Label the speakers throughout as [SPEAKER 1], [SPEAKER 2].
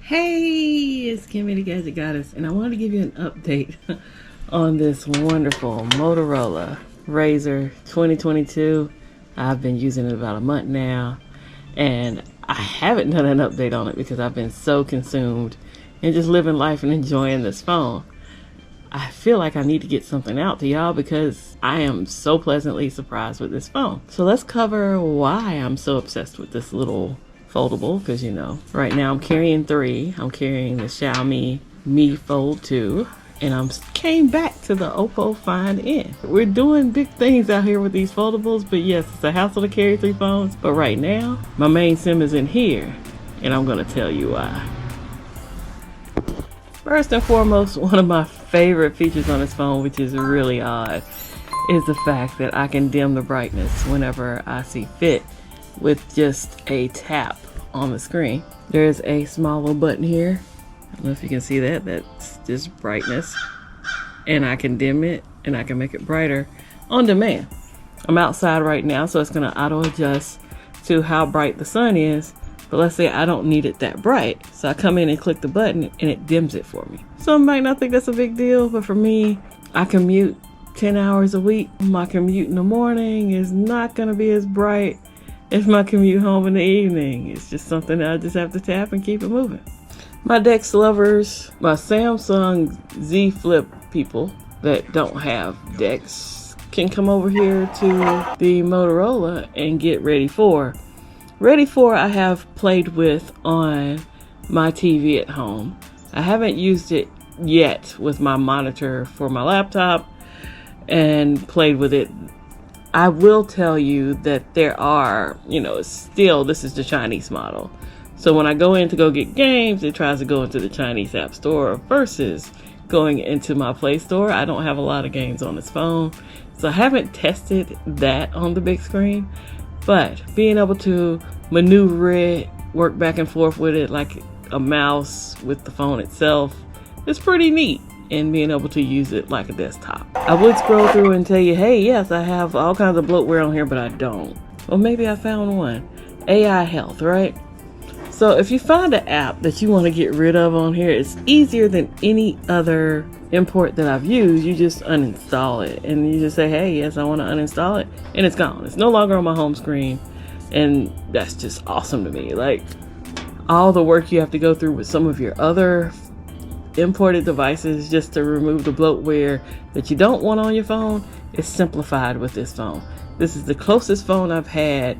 [SPEAKER 1] Hey, it's Kimmy the Gadget Goddess, and I wanted to give you an update on this wonderful Motorola Razr 2022. I've been using it about a month now, and I haven't done an update on it because I've been so consumed and just living life and enjoying this phone. I feel like I need to get something out to y'all because I am so pleasantly surprised with this phone. So let's cover why I'm so obsessed with this little foldable, because right now I'm carrying three. I'm carrying the Xiaomi Mi Fold 2, and I came back to the Oppo Find N. We're doing big things out here with these foldables, but yes, it's a hassle to carry three phones. But right now, my main SIM is in here, and I'm gonna tell you why. First and foremost, one of my favorite features on this phone, which is really odd, is the fact that I can dim the brightness whenever I see fit with just a tap on the screen. There's a small little button here. I don't know if you can see that. That's just brightness. And I can dim it and I can make it brighter on demand. I'm outside right now, so it's going to auto adjust to how bright the sun is. But let's say I don't need it that bright. So I come in and click the button and it dims it for me. Some might not think that's a big deal, but for me, I commute 10 hours a week. My commute in the morning is not going to be as bright as my commute home in the evening. It's just something that I just have to tap and keep it moving. My DeX lovers, my Samsung Z Flip people that don't have DeX can come over here to the Motorola and get Ready 4. Ready 4 I have played with on my TV at home. I haven't used it yet with my monitor for my laptop and played with it. I will tell you that there are, still this is the Chinese model. So when I go in to go get games, it tries to go into the Chinese App Store versus going into my Play Store. I don't have a lot of games on this phone, so I haven't tested that on the big screen. But being able to maneuver it, work back and forth with it like a mouse with the phone itself is pretty neat. And being able to use it like a desktop. I would scroll through and tell you, hey, yes, I have all kinds of bloatware on here, but I don't. Well, maybe I found one. AI Health, right? So if you find an app that you want to get rid of on here, it's easier than any other import that I've used. You just uninstall it and you just say, hey, yes, I want to uninstall it, and it's gone. It's no longer on my home screen, and that's just awesome to me. Like, all the work you have to go through with some of your other imported devices just to remove the bloatware that you don't want on your phone is simplified with this phone. This is the closest phone I've had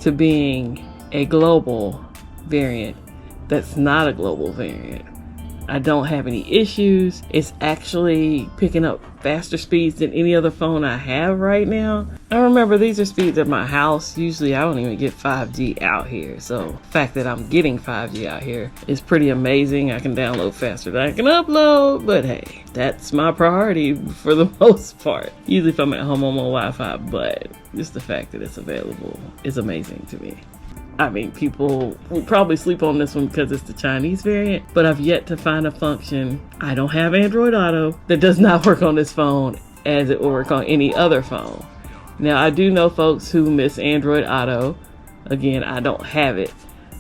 [SPEAKER 1] to being a global variant that's not a global variant. I don't have any issues. It's actually picking up faster speeds than any other phone I have right now. I remember these are speeds at my house. Usually I don't even get 5G out here. So the fact that I'm getting 5G out here is pretty amazing. I can download faster than I can upload, but hey, that's my priority for the most part. Usually if I'm at home, I'm on Wi-Fi, but just the fact that it's available is amazing to me. I mean, people will probably sleep on this one because it's the Chinese variant, but I've yet to find a function. I don't have Android Auto that does not work on this phone as it will work on any other phone. Now, I do know folks who miss Android Auto. Again, I don't have it,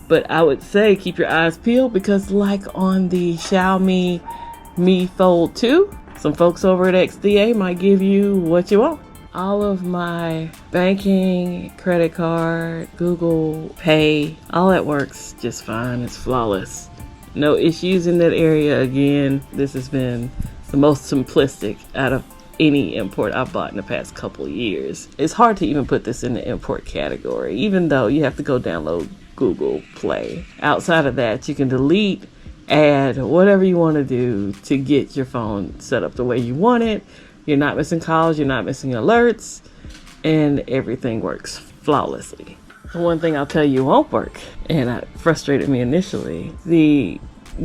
[SPEAKER 1] but I would say keep your eyes peeled because like on the Xiaomi Mi Fold 2, some folks over at XDA might give you what you want. All of my banking, credit card, Google Pay, all that works just fine. It's flawless. No issues in that area. Again, this has been the most simplistic out of any import I've bought in the past couple years. It's hard to even put this in the import category, even though you have to go download Google Play. Outside of that, you can delete, add, whatever you want to do to get your phone set up the way you want it. You're not missing calls, you're not missing alerts, and everything works flawlessly. The one thing I'll tell you won't work, and it frustrated me initially, the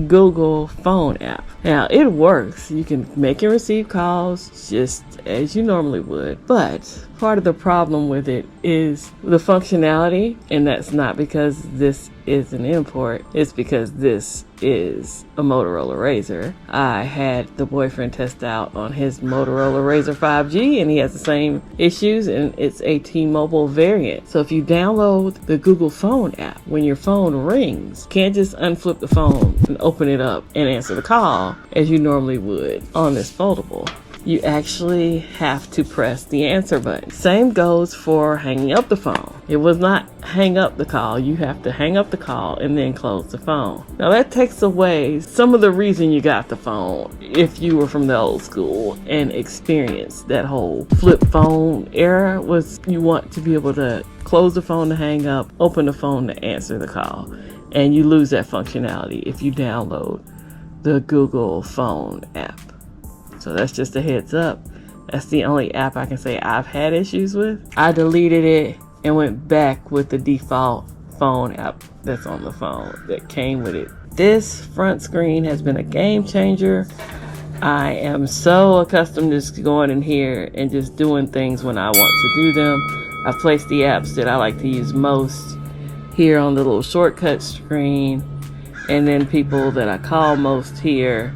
[SPEAKER 1] Google Phone app. Now, it works. You can make and receive calls just as you normally would, but part of the problem with it is the functionality, and that's not because this is an import is because this is a Motorola Razr. I had the boyfriend test out on his Motorola Razr 5G and he has the same issues, and it's a T-Mobile variant. So if you download the Google Phone app, when your phone rings, you can't just unflip the phone and open it up and answer the call as you normally would on this foldable. You actually have to press the answer button. Same goes for hanging up the phone. It was not hang up the call. You have to hang up the call and then close the phone. Now that takes away some of the reason you got the phone if you were from the old school and experienced that whole flip phone era. Was you want to be able to close the phone to hang up, open the phone to answer the call. And you lose that functionality if you download the Google Phone app. So that's just a heads up. That's the only app I can say I've had issues with. I deleted it and went back with the default phone app that's on the phone that came with it. This front screen has been a game changer. I am so accustomed to just going in here and just doing things when I want to do them. I've placed the apps that I like to use most here on the little shortcut screen, and then people that I call most here.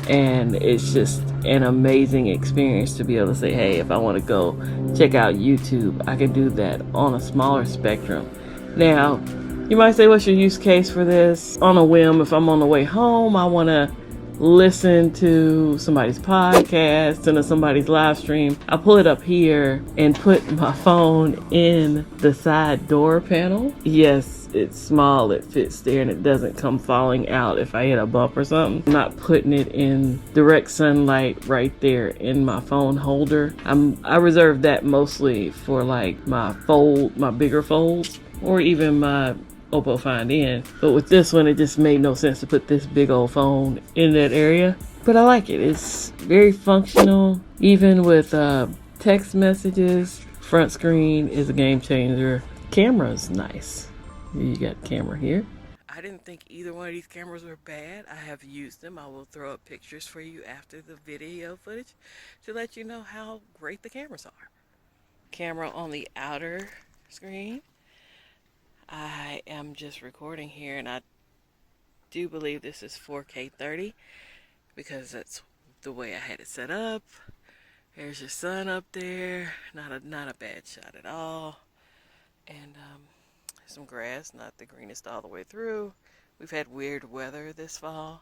[SPEAKER 1] And it's just an amazing experience to be able to say, hey, if I want to go check out YouTube, I can do that on a smaller spectrum. Now, you might say, what's your use case for this? On a whim, if I'm on the way home, I want to listen to somebody's podcast and somebody's live stream, I pull it up here and put my phone in the side door panel. Yes, it's small, it fits there, and it doesn't come falling out if I hit a bump or something. I'm not putting it in direct sunlight right there in my phone holder. I reserve that mostly for like my bigger folds, or even my Oppo Find N. But with this one, it just made no sense to put this big old phone in that area. But I like it. It's very functional. Even with text messages, front screen is a game changer. Camera's nice. You got camera here. I didn't think either one of these cameras were bad. I have used them. I will throw up pictures for you after the video footage to let you know how great the cameras are. Camera on the outer screen. I am just recording here, and I do believe this is 4K 30 because that's the way I had it set up. There's your sun up there. Not a bad shot at all. And some grass, not the greenest all the way through. We've had weird weather this fall.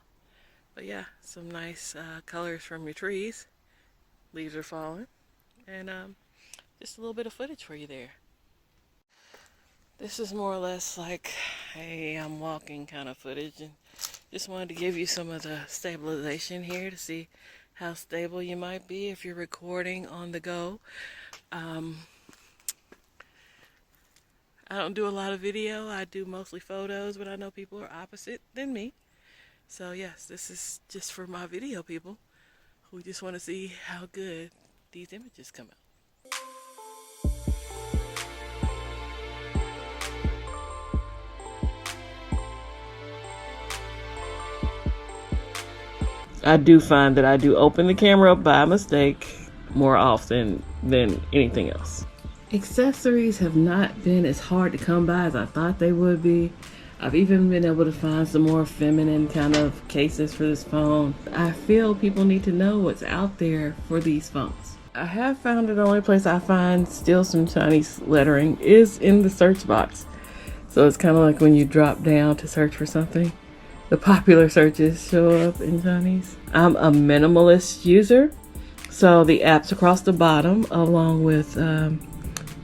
[SPEAKER 1] But yeah, some nice colors from your trees. Leaves are falling. And just a little bit of footage for you there. This is more or less like a I'm walking kind of footage, and just wanted to give you some of the stabilization here to see how stable you might be if you're recording on the go. I don't do a lot of video. I do mostly photos, but I know people are opposite than me. So yes, this is just for my video people who just want to see how good these images come out. I do find that I do open the camera up by mistake more often than anything else. Accessories have not been as hard to come by as I thought they would be. I've even been able to find some more feminine kind of cases for this phone. I feel people need to know what's out there for these phones. I have found that the only place I find still some Chinese lettering is in the search box. So it's kind of like when you drop down to search for something, the popular searches show up in Chinese. I'm a minimalist user, so the apps across the bottom, along with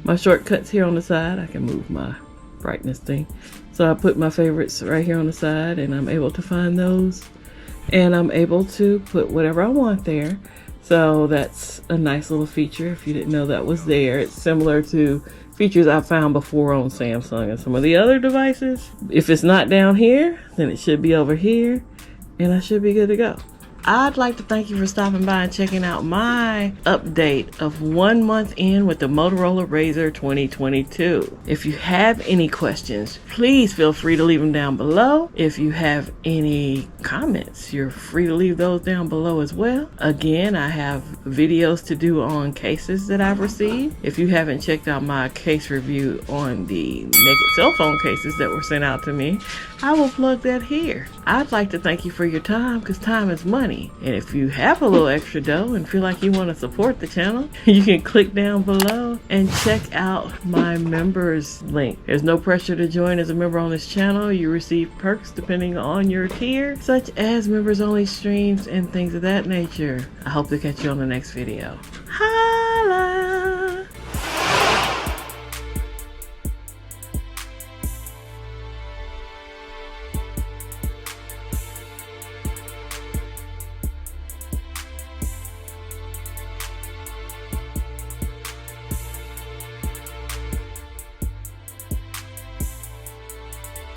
[SPEAKER 1] my shortcuts here on the side, I can move my brightness thing. So I put my favorites right here on the side, and I'm able to find those, and I'm able to put whatever I want there. So that's a nice little feature if you didn't know that was there. It's similar to features I found before on Samsung and some of the other devices. If it's not down here, then it should be over here, and I should be good to go. I'd like to thank you for stopping by and checking out my update of 1 month in with the Motorola Razr 2022. If you have any questions, please feel free to leave them down below. If you have any comments, you're free to leave those down below as well. Again, I have videos to do on cases that I've received. If you haven't checked out my case review on the naked cell phone cases that were sent out to me, I will plug that here. I'd like to thank you for your time, because time is money. And if you have a little extra dough and feel like you want to support the channel, you can click down below and check out my members link. There's no pressure to join as a member on this channel. You receive perks depending on your tier, such as members only streams and things of that nature. I hope to catch you on the next video. Hi!